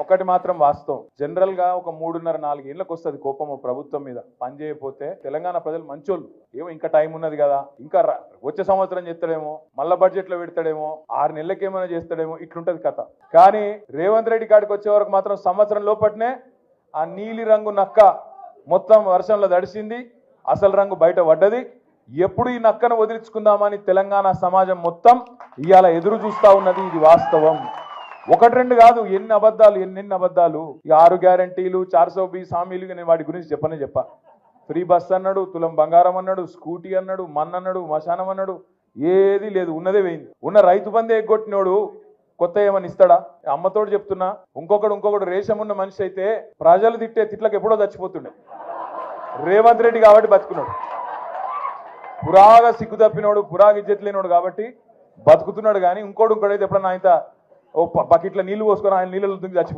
ఒకటి మాత్రం వాస్తవం, జనరల్ గా ఒక 3.5-4 ఏళ్ళకి వస్తుంది కోపం ప్రభుత్వం మీద పని చేయకపోతే. తెలంగాణ ప్రజలు మంచోళ్ళు, ఏమో ఇంకా టైం ఉన్నది కదా, ఇంకా వచ్చే సంవత్సరం చేస్తాడేమో, మళ్ళా బడ్జెట్ లో పెడతాడేమో, 6 నెలలకి ఏమైనా చేస్తాడేమో, ఇట్లుంటది కథ. కానీ రేవంత్ రెడ్డి కాడికి వచ్చే వరకు మాత్రం సంవత్సరం లోపట్నే ఆ నీలి రంగు నక్క మొత్తం వర్షంలో తడిసింది, అసలు రంగు బయట పడ్డది. ఎప్పుడు ఈ నక్కను వదిలించుకుందామని తెలంగాణ సమాజం మొత్తం ఇవాళ ఎదురు చూస్తా ఉన్నది. ఇది వాస్తవం, 1-2 కాదు, ఎన్ని అబద్ధాలు. ఈ 6 గ్యారంటీలు, 420 హామీలు, నేను వాటి గురించి చెప్పా. ఫ్రీ బస్ అన్నాడు, తులం బంగారం అన్నాడు, స్కూటీ అన్నాడు, అన్నాడు, మశానం అన్నాడు, ఏది లేదు, ఉన్నదే పోయింది. ఉన్న రైతు బంధే ఎగ్గొట్టినోడు కొత్త ఏమని ఇస్తాడా? అమ్మతోడు చెప్తున్నా, ఇంకొకడు రేషం ఉన్న మనిషి అయితే ప్రజలు తిట్టే తిట్లకు ఎప్పుడో చచ్చిపోతుండే. రేవంత్ రెడ్డి కాబట్టి బతుకున్నాడు, పురాగా సిగ్గు తప్పినోడు, పురాగా ఇజ్జత్ లేనోడు కాబట్టి బతుకుతున్నాడు. కానీ ఇంకోడైతే ఎప్పుడన్నా ఆయన ఓ బకెట్ల నీళ్లు పోసుకొని ఆయన నీళ్ళలో దుంగి చచ్చిపోతుంది.